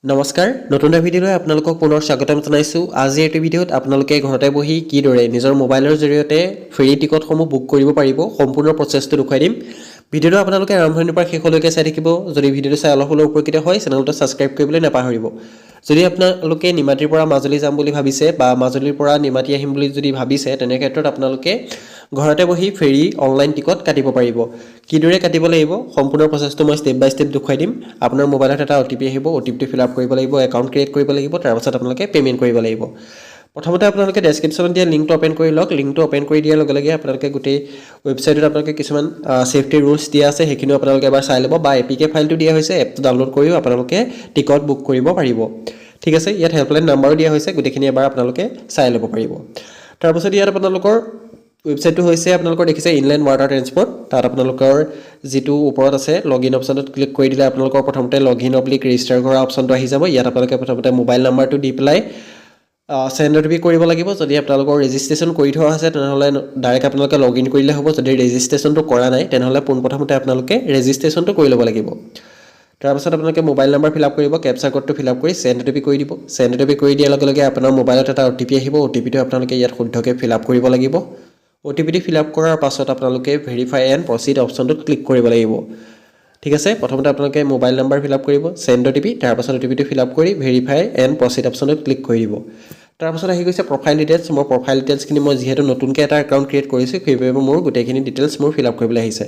নমস্কাৰ নতুন এটা ভিডিঅ'লৈ আপোনালোকক পুনৰ স্বাগতম জনাইছোঁ। আজি এইটো ভিডিঅ'ত আপোনালোকে ঘৰতে বহি কিদৰে নিজৰ মোবাইলৰ জৰিয়তে ফ্ৰী টিকটসমূহ বুক কৰিব পাৰিব সম্পূৰ্ণ প্ৰচেছটো দেখুৱাই দিম। ভিডিঅ'টো আপোনালোকে আৰম্ভণিৰ পৰা শেষলৈকে চাই থাকিব। যদি ভিডিঅ'টো চাই অলপ হ'লেও উপকৃত হয় চেনেলটো ছাবস্ক্ৰাইব কৰিবলৈ নাপাহৰিব। যদি আপোনালোকে নিমাতীৰ পৰা মাজুলী যাম বুলি ভাবিছে বা মাজুলীৰ পৰা নিমাতী আহিম বুলি যদি ভাবিছে তেনে ক্ষেত্ৰত আপোনালোকে ঘৰতে বহি ফেৰী অনলাইন টিকট কাটিব পাৰিব। কিদৰে কাটিব লাগিব সম্পূৰ্ণ প্ৰচেছটো মই ষ্টেপ বাই ষ্টেপ দেখুৱাই দিম। আপোনাৰ মোবাইলত এটা OTP আহিব, OTPটো ফিল আপ কৰিব লাগিব, একাউণ্ট ক্ৰিয়েট কৰিব লাগিব, তাৰপাছত আপোনালোকে পে'মেণ্ট কৰিব লাগিব। প্ৰথমতে আপোনালোকে ডেছক্ৰিপশ্যনত দিয়া লিংকটো অ'পেন কৰি লওক। লিংকটো অ'পেন কৰি দিয়াৰ লগে লগে আপোনালোকে গোটেই ৱেবছাইটত আপোনালোকে কিছুমান ছেফটি ৰুলছ দিয়া আছে, সেইখিনিও আপোনালোকে এবাৰ চাই ল'ব। বা APK ফাইলটো দিয়া হৈছে, এপটো ডাউনলোড কৰিও আপোনালোকে টিকট বুক কৰিব পাৰিব। ঠিক আছে, ইয়াত হেল্পলাইন নাম্বাৰো দিয়া হৈছে, গোটেইখিনি এবাৰ আপোনালোকে চাই ল'ব পাৰিব। তাৰপাছত ইয়াত আপোনালোকৰ ৱেবছাইটটো হৈছে আপোনালোকৰ দেখিছে ইনলেণ্ড ৱাটাৰ ট্ৰেন্সপৰ্ট। তাত আপোনালোকৰ যিটো ওপৰত আছে লগইন অপশ্যনত ক্লিক কৰি দিলে আপোনালোকৰ প্ৰথমতে লগইন অব্লিক ৰেজিষ্টাৰ কৰা অপশ্যনটো আহি যাব। ইয়াত আপোনালোকে প্ৰথমতে মোবাইল নাম্বাৰটো দি পেলাই চেণ্ড OTP কৰিব লাগিব। যদি আপোনালোকৰ ৰেজিষ্ট্ৰেশ্যন কৰি থোৱা আছে তেনেহ'লে ডাইৰেক্ট আপোনালোকে লগইন কৰিলে হ'ব। যদি ৰেজিষ্ট্ৰেশ্যনটো কৰা নাই তেনেহ'লে পোনপ্ৰথমতে আপোনালোকে ৰেজিষ্ট্ৰেশ্যনটো কৰি ল'ব লাগিব। তাৰপাছত আপোনালোকে মোবাইল নাম্বাৰ ফিল আপ কৰিব, কেপচা কোডটো ফিল আপ কৰি চেণ্ড OTP কৰি দিব। চেণ্ড OTP কৰি দিয়াৰ লগে লগে আপোনাৰ মোবাইলত এটা OTP আহিব। OTPটো আপোনালোকে ইয়াত শুদ্ধকৈ ফিল আপ কৰিব লাগিব। OTPটো ফিল আপ কৰাৰ পাছত আপোনালোকে ভেৰিফাই এণ্ড প্ৰচিড অপশ্যনটোত ক্লিক কৰিব লাগিব। ঠিক আছে, প্ৰথমতে আপোনালোকে মোবাইল নাম্বাৰ ফিল আপ কৰিব, চেণ্ড OTP, তাৰপাছত OTPটো ফিল আপ কৰি ভেৰিফাই এণ্ড প্ৰচিড অপশ্যনটোত ক্লিক কৰি দিব। তাৰপাছত আহি গৈছে প্ৰফাইল ডিটেইলছ। মোৰ প্ৰফাইল ডিটেইলছখিনি মই যিহেতু নতুনকৈ এটা একাউণ্ট ক্ৰিয়েট কৰিছোঁ সেইবাবে মোৰ গোটেইখিনি ডিটেইলছ মোৰ ফিল আপ কৰিবলৈ আহিছে।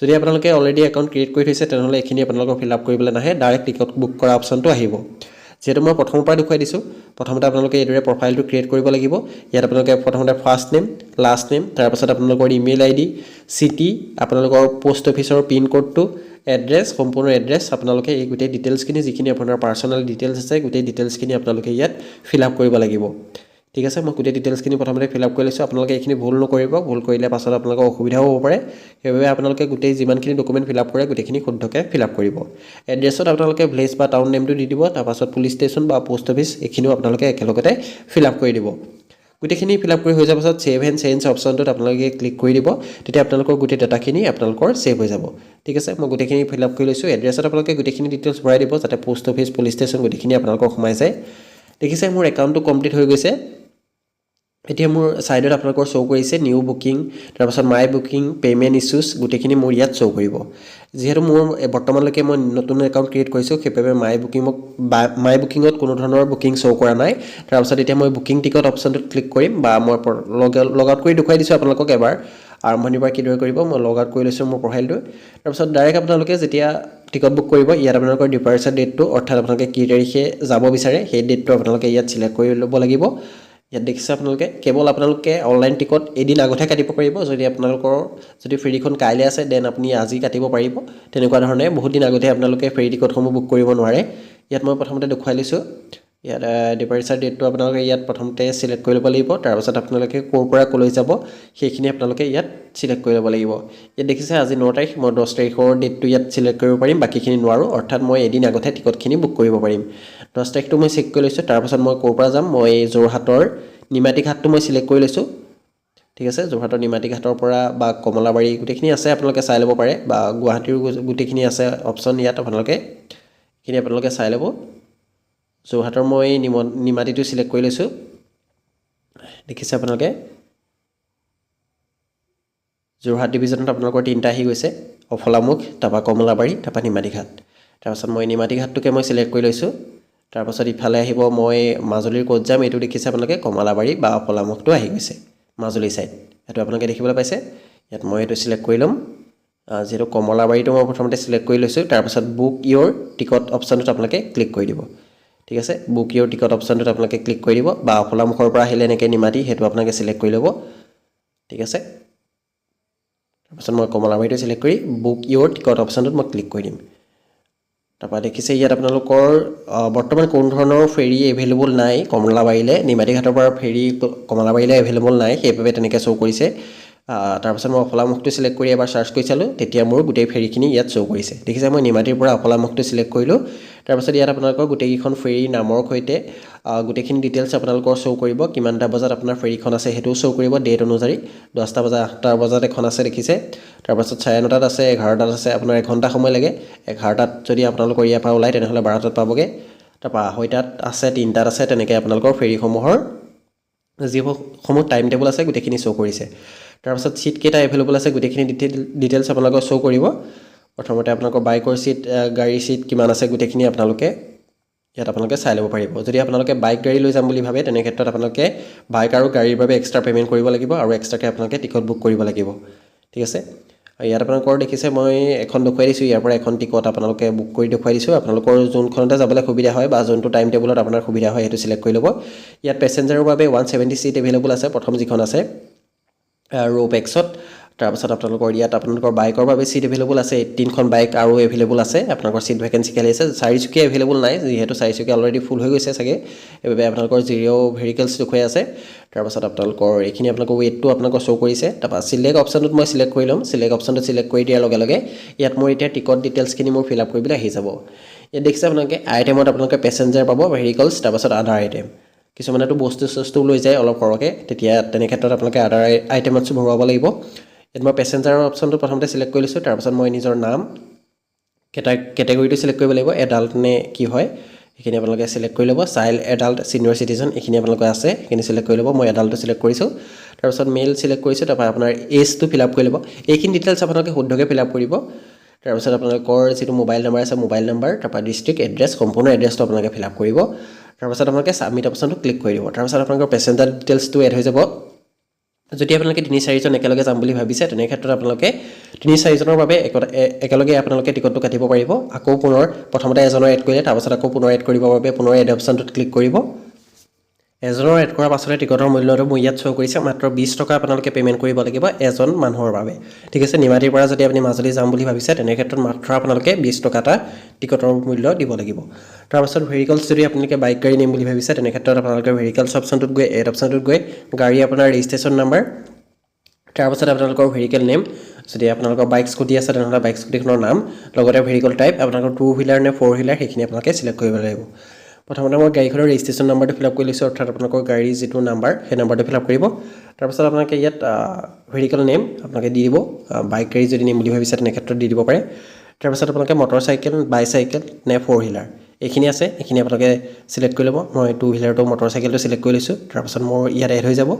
যদি আপোনালোকে অলৰেডি একাউণ্ট ক্ৰিয়েট কৰি থৈছে তেনেহ'লে এইখিনি আপোনালোকৰ ফিল আপ কৰিবলৈ নাহে, ডাইৰেক্ট টিকট বুক কৰা অপশ্যনটো আহিব। যিহেতু মই প্ৰথমৰ পৰা দেখুৱাই দিছোঁ, প্ৰথমতে আপোনালোকে এইদৰে প্ৰফাইলটো ক্ৰিয়েট কৰিব লাগিব। ইয়াত আপোনালোকে প্ৰথমতে ফাৰ্ষ্ট নেম, লাষ্ট নেম, তাৰপাছত আপোনালোকৰ ইমেইল ID, চিটি, আপোনালোকৰ পোষ্ট অফিচৰ পিন ক'ডটো, এড্ৰেছ, সম্পূৰ্ণ এড্ৰেছ, আপোনালোকে এই গোটেই ডিটেইলছখিনি যিখিনি আপোনাৰ পাৰ্চনেল ডিটেইলছ আছে গোটেই ডিটেইলছখিনি আপোনালোকে ইয়াত ফিল আপ কৰিব লাগিব। ঠিক আছে, মই গোটেই ডিটেইলছখিনি প্ৰথমতে ফিল আপ কৰি লৈছোঁ। আপোনালোকে এইখিনি ভুল নকৰিব, ভুল কৰিলে পাছত আপোনালোকৰ অসুবিধাও হ'ব পাৰে। সেইবাবে আপোনালোকে গোটেই যিমানখিনি ডকুমেণ্ট ফিল আপ কৰে গোটেইখিনি শুদ্ধকৈ ফিল আপ কৰিব। এড্ৰেছত আপোনালোকে ভিলেজ বা টাউন নেমটো দি দিব, তাৰপাছত পুলিচ ষ্টেচন বা পোষ্ট অফিচ এইখিনিও আপোনালোকে একেলগতে ফিল আপ কৰি দিব। গোটেইখিনি ফিল আপ কৰি হৈ যোৱাৰ পাছত ছেভ এণ্ড চেঞ্জ অপশ্যনটোত আপোনালোকে ক্লিক কৰি দিব। তেতিয়া আপোনালোকৰ গোটেই ডাটাখিনি আপোনালোকৰ ছেভ হৈ যাব। ঠিক আছে, মই গোটেইখিনি ফিল আপ কৰি লৈছোঁ। এড্ৰেছত আপোনালোকে গোটেইখিনি ডিটেইলছ ভৰাই দিব যাতে পোষ্ট অফিচ, পুলিচ ষ্টেচন গোটেইখিনি আপোনালোকৰ সোমাই যায়। দেখিছে মোৰ একাউণ্টটো কমপ্লিট হৈ গৈছে। এতিয়া মোৰ ছাইডত আপোনালোকৰ শ্ব' কৰিছে নিউ বুকিং, তাৰপাছত মাই বুকিং, পে'মেণ্ট ইছ্যুজ গোটেইখিনি মোৰ ইয়াত শ্ব' কৰিব। যিহেতু মোৰ বৰ্তমানলৈকে মই নতুন একাউণ্ট ক্ৰিয়েট কৰিছোঁ সেইবাবে মাই বুকিঙত কোনো ধৰণৰ বুকিং শ্ব' কৰা নাই। তাৰপাছত এতিয়া মই বুকিং টিকট অপশ্যনটোত ক্লিক কৰিম, বা মই লগ আউট কৰি দেখুৱাই দিছোঁ আপোনালোকক এবাৰ আৰম্ভণিৰ পৰা কিদৰে কৰিব। মই লগ আউট কৰি লৈছোঁ মোৰ প্ৰফাইলটো। তাৰপাছত ডাইৰেক্ট আপোনালোকে যেতিয়া টিকট বুক কৰিব ইয়াত আপোনালোকৰ ডিপাৰ্চাৰ ডেটটো, অৰ্থাৎ আপোনালোকে কি তাৰিখে যাব বিচাৰে সেই ডেটটো আপোনালোকে ইয়াত চিলেক্ট কৰি ল'ব লাগিব। ইয়াত দেখিছে আপোনালোকে কেৱল আপোনালোকে অনলাইন টিকট এদিন আগতহে কাটিব পাৰিব। যদি ফেৰীখন কাইলৈ আছে দেন আপুনি আজি কাটিব পাৰিব। তেনেকুৱা ধৰণে বহুত দিন আগতে আপোনালোকে ফেৰী টিকটসমূহ বুক কৰিব নোৱাৰে। ইয়াত মই প্ৰথমতে দেখুৱাই লৈছোঁ। ইয়াত ডিপাৰ্চাৰ ডেটটো আপোনালোকে ইয়াত প্ৰথমতে চিলেক্ট কৰি ল'ব লাগিব। তাৰপাছত আপোনালোকে ক'ৰ পৰা ক'লৈ যাব সেইখিনি আপোনালোকে ইয়াত চিলেক্ট কৰি ল'ব লাগিব। ইয়াত দেখিছে আজি 9 তাৰিখ, মই 10 তাৰিখৰ ডেটটো ইয়াত চিলেক্ট কৰিব পাৰিম, বাকীখিনি নোৱাৰোঁ। অৰ্থাৎ মই এদিন আগতহে টিকটখিনি বুক কৰিব পাৰিম। 10 তাৰিখটো মই চেক কৰি লৈছোঁ। তাৰপাছত মই ক'ৰ পৰা যাম, মই যোৰহাটৰ নিমাতী ঘাটটো মই চিলেক্ট কৰি লৈছোঁ। ঠিক আছে, যোৰহাটৰ নিমাতী ঘাটৰ পৰা বা কমলাবাৰী গোটেইখিনি আছে, আপোনালোকে চাই ল'ব পাৰে, বা গুৱাহাটীৰ গোটেইখিনি আছে অপশ্যন ইয়াত আপোনালোকে চাই ল'ব। যোৰহাটৰ মই নিমাতীটো চিলেক্ট কৰি লৈছোঁ। দেখিছে আপোনালোকে যোৰহাট ডিভিজনত আপোনালোকৰ 3টা আহি গৈছে, অফলামুখ, তাৰপৰা কমলাবাৰী, তাৰপৰা নিমাতী ঘাট। তাৰপাছত মই নিমাতী ঘাটটোকে মই চিলেক্ট কৰি লৈছোঁ। তাৰপাছত ইফালে আহিব মই মাজুলীৰ ক'ত যাম, এইটো দেখিছে আপোনালোকে কমলাবাৰী বা অফলামুখটো আহি গৈছে মাজুলী ছাইড, সেইটো আপোনালোকে দেখিবলৈ পাইছে। ইয়াত মই এইটো চিলেক্ট কৰি ল'ম। যিহেতু কমলাবাৰীটো মই প্ৰথমতে চিলেক্ট কৰি লৈছোঁ। তাৰপাছত বুক ইয়'ৰ টিকট অপশ্যনটোত আপোনালোকে ক্লিক কৰি দিব। ঠিক আছে, বুক ইয়'ৰ টিকট অপশ্যনটোত আপোনালোকে ক্লিক কৰি দিব, বা অফলামুখৰ পৰা আহিলে এনেকৈ নিমাতী সেইটো আপোনালোকে চিলেক্ট কৰি ল'ব। ঠিক আছে, তাৰপাছত মই কমলাবাৰীটো চিলেক্ট কৰি বুক ইয়'ৰ টিকট অপশ্যনটোত মই ক্লিক কৰি দিম। তাৰপৰা দেখিছে ইয়াত আপোনালোকৰ বৰ্তমান কোনো ধৰণৰ ফেৰী এভেইলেবল নাই কমলাবাৰীলৈ, নিমাতী ঘাটৰ পৰা ফেৰী কমলাবাৰীলৈ এভেইলেবল নাই, সেইবাবে তেনেকৈ শ্ব' কৰিছে। তাৰপাছত মই অফলামুখটো চিলেক্ট কৰি এবাৰ চাৰ্চ কৰি চালোঁ, তেতিয়া মোৰ গোটেই ফেৰীখিনি ইয়াত শ্ব' কৰিছে। দেখিছে মই নিমাতীৰ পৰা অফলামুখটো চিলেক্ট কৰিলোঁ। তাৰপাছত ইয়াত আপোনালোকৰ গোটেইকেইখন ফেৰীৰ নামৰ সৈতে গোটেইখিনি ডিটেইলছ আপোনালোকৰ শ্ব' কৰিব। কিমানটা বজাত আপোনাৰ ফেৰীখন আছে সেইটোও শ্ব' কৰিব ডেট অনুযায়ী। 10টা বজাত, 8টা বজাত এখন আছে দেখিছে। তাৰপাছত 9:30 আছে, 11টাত আছে, আপোনাৰ এঘণ্টা সময় লাগে। 11টাত যদি আপোনালোকৰ ইয়াৰ পৰা ওলায় তেনেহ'লে 12টাত পাবগৈ। তাৰপৰা আঢ়ৈটাত আছে 3টাত আছে তেনেকৈ আপোনালোকৰ ফেৰীসমূহৰ যিসমূহ টাইম টেবুল আছে গোটেইখিনি শ্ব' কৰিছে তাৰপিছত ছিট কেইটা এভেইলেবল আছে গোটেইখিনি ডিটেইলছ আপোনালোকৰ শ্ব' কৰিব প্ৰথমতে আপোনালোকৰ বাইকৰ ছিট গাড়ীৰ ছিট কিমান আছে গোটেইখিনি আপোনালোকে ইয়াত আপোনালোকে চাই ল'ব পাৰিব যদি আপোনালোকে বাইক গাড়ী লৈ যাম বুলি ভাবে তেনে ক্ষেত্ৰত আপোনালোকে বাইক আৰু গাড়ীৰ বাবে এক্সট্ৰা পে'মেণ্ট কৰিব লাগিব আৰু এক্সট্ৰাকৈ আপোনালোকে টিকট বুক কৰিব লাগিব ঠিক আছে ইয়াত আপোনালোকৰ দেখিছে মই এখন দেখুৱাই দিছোঁ ইয়াৰ পৰা এখন টিকট আপোনালোকে বুক কৰি দেখুৱাই দিছোঁ আপোনালোকৰ যোনখনতে যাবলৈ সুবিধা হয় বা যোনটো টাইম টেবুলত আপোনাৰ সুবিধা হয় সেইটো চিলেক্ট কৰি ল'ব ইয়াত পেচেঞ্জাৰৰ বাবে 170 ছিট এভেইলেবল আছে প্ৰথম যিখন আছে ৰ'প এক্সত তাৰপিছত আপোনালোকৰ ইয়াত আপোনালোকৰ বাইকৰ বাবে ছিট এভেইলেবল আছে 18খন বাইক আৰু এভেইলেবল আছে আপোনালোকৰ ছিট ভেকেঞ্চি খালী আছে চাৰিচকীয়া এভেইলেবল নাই যিহেতু চাৰিচকীয়া অলৰেডি ফুল হৈ গৈছে চাগে এইবাবে আপোনালোকৰ জিৰ' ভেহিকেলছ দেখুৱাই আছে তাৰপিছত আপোনালোকৰ এইখিনি আপোনালোকৰ ৱেটটো আপোনালোকৰ শ্ব' কৰিছে তাৰপৰা চিলেক্ট অপশ্যনটোত মই চিলেক্ট কৰি ল'ম চিলেক্ট অপশ্যনটো চিলেক্ট কৰি দিয়াৰ লগে লগে ইয়াত মোৰ এতিয়া টিকট ডিটেইলছখিনি মোৰ ফিল আপ কৰিবলৈ আহি যাব ইয়াত দেখিছে আপোনালোকে আইটেমত আপোনালোকে পেচেঞ্জাৰ পাব ভেহিকেলছ তাৰপিছত আদাৰ আইটেম কিছুমানেতো বস্তু লৈ যায় অলপ সৰহকৈ তেতিয়া তেনে ক্ষেত্ৰত আপোনালোকে আদাৰ আইটেমত ভৰোৱাব লাগিব ইয়াত মই পেচেঞ্জাৰৰ অপশ্যনটো প্ৰথমতে চিলেক্ট কৰি লৈছোঁ তাৰপিছত মই নিজৰ নাম কেটেগৰীটো চিলেক্ট কৰিব লাগিব এডাল্ট নে কি হয় সেইখিনি আপোনালোকে চিলেক্ট কৰি ল'ব চাইল্ড এডাল্ট ছিনিয়ৰ চিটিজেন এইখিনি আপোনালোকে আছে সেইখিনি চিলেক্ট কৰি ল'ব মই এডাল্টটো চিলেক্ট কৰিছোঁ তাৰপিছত মেল চিলেক্ট কৰিছোঁ তাৰপৰা আপোনাৰ এজটো ফিল আপ কৰি ল'ব এইখিনি ডিটেইলছ আপোনালোকে শুদ্ধকৈ ফিল আপ কৰিব তাৰপিছত আপোনালোকৰ যিটো মোবাইল নম্বৰ আছে মোবাইল নম্বৰ তাৰপৰা ডিষ্ট্ৰিক্ট এড্ৰেছ সম্পূৰ্ণ এড্ৰেছটো আপোনালোকে ফিল আপ কৰিব তাৰপিছত আপোনালোকে ছাবমিট অপশ্যনটো ক্লিক কৰি দিব তাৰপিছত আপোনালোকৰ পেচেঞ্জাৰ ডিটেইলছটো এড হৈ যাব যদি আপোনালোকে 3-4জন একেলগে যাম বুলি ভাবিছে তেনে ক্ষেত্ৰত আপোনালোকে 3-4জনৰ বাবে একেলগে আপোনালোকে টিকটটো কাটিব পাৰিব আকৌ পুনৰ প্ৰথমতে এজনৰ এড কৰিলে তাৰপিছত আকৌ পুনৰ এড কৰিবৰ বাবে পুনৰ এড অপশ্যনটোত ক্লিক কৰিব এজনৰ এড কৰাৰ পাছতে টিকটৰ মূল্যটো মোৰ ইয়াত শ্ব' কৰিছে মাত্ৰ 20 টকা আপোনালোকে পে'মেণ্ট কৰিব লাগিব এজন মানুহৰ বাবে ঠিক আছে নিমাতীৰ পৰা যদি আপুনি মাজুলী যাম বুলি ভাবিছে তেনে ক্ষেত্ৰত মাত্ৰ আপোনালোকে 20 টকা এটা টিকটৰ মূল্য দিব লাগিব তাৰপাছত ভেহিকেলছ যদি আপোনালোকে বাইক গাড়ী নিম বুলি ভাবিছে তেনে ক্ষেত্ৰত আপোনালোকে ভেহিকেলছ অপশ্যনটোত গৈ এড অপশ্যনটোত গৈ গাড়ী আপোনাৰ ৰেজিষ্ট্ৰেশ্যন নাম্বাৰ তাৰপাছত আপোনালোকৰ ভেহিকেল নেম যদি আপোনালোকৰ বাইক স্কুটি আছে তেনেহ'লে বাইক স্কুটিখনৰ নাম লগতে ভেহিকেল টাইপ আপোনালোকৰ 2 হুইলাৰ নে 4 হুইলাৰ সেইখিনি আপোনালোকে চিলেক্ট কৰিব লাগিব প্ৰথমতে মই গাড়ীখনৰ ৰেজিষ্ট্ৰেশ্যন নাম্বাৰটো ফিল আপ কৰি লৈছোঁ অৰ্থাৎ আপোনালোকৰ গাড়ীৰ যিটো নাম্বাৰ সেই নাম্বাৰটো ফিল আপ কৰিব তাৰপিছত আপোনালোকে ইয়াত ভেহিকেল নেম আপোনালোকে দি দিব বাইক গাড়ী যদি নিম বুলি ভাবিছে তেনে ক্ষেত্ৰত দি দিব পাৰে তাৰপিছত আপোনালোকে মটৰচাইকেল বাইচাইকেল নে 4 হুইলাৰ এইখিনি আছে এইখিনি আপোনালোকে চিলেক্ট কৰি ল'ব মই 2 হুইলাৰটো মটৰচাইকেলটো চিলেক্ট কৰি লৈছোঁ তাৰপিছত মোৰ ইয়াত এড হৈ যাব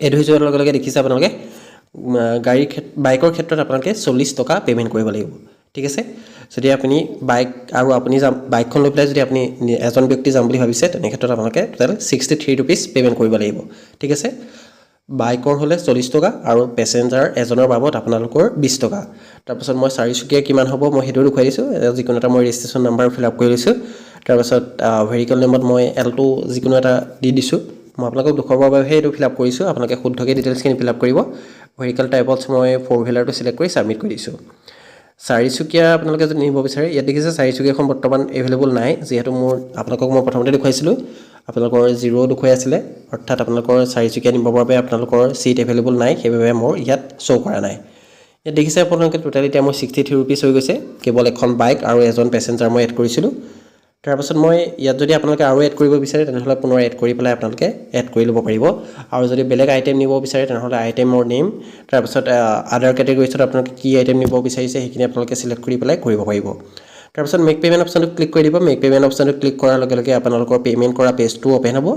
এড হৈ যোৱাৰ লগে লগে দেখিছে আপোনালোকে বাইকৰ ক্ষেত্ৰত আপোনালোকে 40 টকা পে'মেণ্ট কৰিব লাগিব ঠিক আছে যদি আপুনি বাইক আৰু আপুনি বাইকখন লৈ পেলাই যদি আপুনি এজন ব্যক্তি যাম বুলি ভাবিছে তেনে ক্ষেত্ৰত আপোনালোকে টোটেল 63 ৰুপিজ পে'মেণ্ট কৰিব লাগিব ঠিক আছে বাইকৰ হ'লে 40 টকা আৰু পেচেঞ্জাৰ এজনৰ বাবদ আপোনালোকৰ 20 টকা তাৰপিছত মই চাৰিচকীয়া কিমান হ'ব মই সেইটো দেখুৱাই দিছোঁ যিকোনো এটা মই ৰেজিষ্ট্ৰেশ্যন নাম্বাৰ ফিল আপ কৰি লৈছোঁ তাৰপিছত ভেহিকেল নেমত মই এলটো যিকোনো এটা দি দিছোঁ মই আপোনালোকক দেখুৱাবৰ বাবে সেইটো ফিল আপ কৰিছোঁ আপোনালোকে শুদ্ধকৈ ডিটেইলছখিনি ফিল আপ কৰিব ভেহিকেল টাইপত মই 4 হুইলাৰটো চিলেক্ট কৰি ছাবমিট কৰি দিছোঁ চাৰিচকীয়া আপোনালোকে যদি নিব বিচাৰে ইয়াত দেখিছে চাৰিচকীয়াখন বৰ্তমান এভেইলেবল নাই যিহেতু আপোনালোকক মই প্ৰথমতে দেখুৱাইছিলোঁ আপোনালোকৰ জিৰ' দেখুৱাই আছিলে অৰ্থাৎ আপোনালোকৰ চাৰিচকীয়া নিবৰ বাবে আপোনালোকৰ ছিট এভেইলেবল নাই সেইবাবে মোৰ ইয়াত শ্ব' কৰা নাই ইয়াত দেখিছে আপোনালোকে টোটেল এতিয়া মোৰ 63 ৰুপিজ হৈ গৈছে কেৱল এখন বাইক আৰু এজন পেচেঞ্জাৰ মই এড কৰিছিলোঁ তাৰপাছত মই ইয়াত যদি আপোনালোকে আৰু এড কৰিব বিচাৰে তেনেহ'লে পুনৰ এড কৰি পেলাই আপোনালোকে এড কৰি ল'ব পাৰিব আৰু যদি বেলেগ আইটেম নিব বিচাৰে তেনেহ'লে আইটেমৰ নেম তাৰপাছত আদাৰ কেটেগৰীছত আপোনালোকে কি আইটেম নিব বিচাৰিছে সেইখিনি আপোনালোকে চিলেক্ট কৰি পেলাই কৰিব পাৰিব তাৰপাছত মেক পে'মেণ্ট অপশ্যনটো ক্লিক কৰি দিব মেক পে'মেণ্ট অপশ্যনটো ক্লিক কৰাৰ লগে লগে আপোনালোকৰ পে'মেণ্ট কৰা পেজটো অ'পেন হ'ব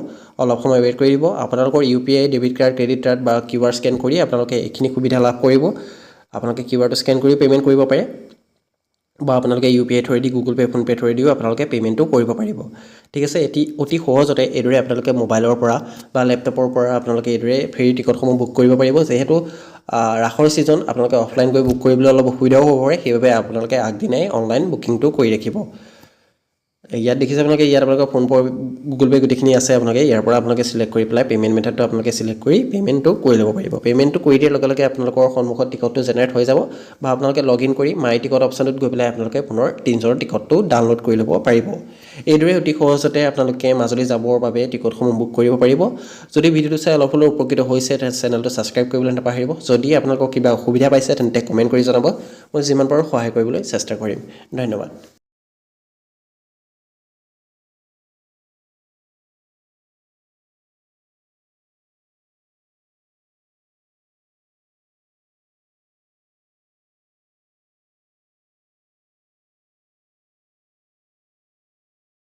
অলপ সময় ৱেইট কৰি দিব আপোনালোকৰ UPI debit card credit card বা QR স্কেন কৰি আপোনালোকে এইখিনি সুবিধা লাভ কৰিব আপোনালোকে QRটো স্কেন কৰি পে'মেণ্ট কৰিব পাৰে বা আপোনালোকে UPI থ্ৰুৱেদি গুগল পে' ফোন পে' থ্ৰুৱেদিও আপোনালোকে পে'মেণ্টটো কৰিব পাৰিব ঠিক আছে অতি সহজতে এইদৰে আপোনালোকে মোবাইলৰ পৰা বা লেপটপৰ পৰা আপোনালোকে এইদৰে ফেৰী টিকটসমূহ বুক কৰিব পাৰিব যিহেতু ৰাসৰ ছিজন আপোনালোকে অফলাইন গৈ বুক কৰিবলৈ অলপ অসুবিধাও হ'ব পাৰে সেইবাবে আপোনালোকে আগদিনাই অনলাইন বুকিংটো কৰি ৰাখিব ইয়াত দেখিছে আপোনালোকে ইয়াত আপোনালোকৰ ফোন পে গুগল পে গোটেইখিনি আছে আপোনালোকে ইয়াৰ পৰা আপোনালোকে চিলেক্ট কৰি পেলাই পে'মেণ্ট মেথডটো আপোনালোকে চিলেক্ট কৰি পে'মেণ্টটো কৰি ল'ব পাৰিব পে'মেণ্টটো কৰি দিয়াৰ লগে লগে আপোনালোকৰ সন্মুখত টিকটটো জেনেৰেট হৈ যাব বা আপোনালোকে লগ ইন কৰি মাই টিকট অপশ্যনটোত গৈ পেলাই আপোনালোকে পুনৰ 3জনৰ টিকটটো ডাউনলোড কৰি ল'ব পাৰিব এইদৰে অতি সহজতে আপোনালোকে মাজুলী যাবৰ বাবে টিকটসমূহ বুক কৰিব পাৰিব যদি ভিডিঅ'টো চাই অলপ হ'লেও উপকৃত হৈছে তেন্তে চেনেলটো ছাবস্ক্ৰাইব কৰিবলৈ নাপাহৰিব যদি আপোনালোকৰ কিবা অসুবিধা পাইছে তেন্তে কমেণ্ট কৰি জনাব মই যিমান পাৰোঁ সহায় কৰিবলৈ চেষ্টা কৰিম ধন্যবাদ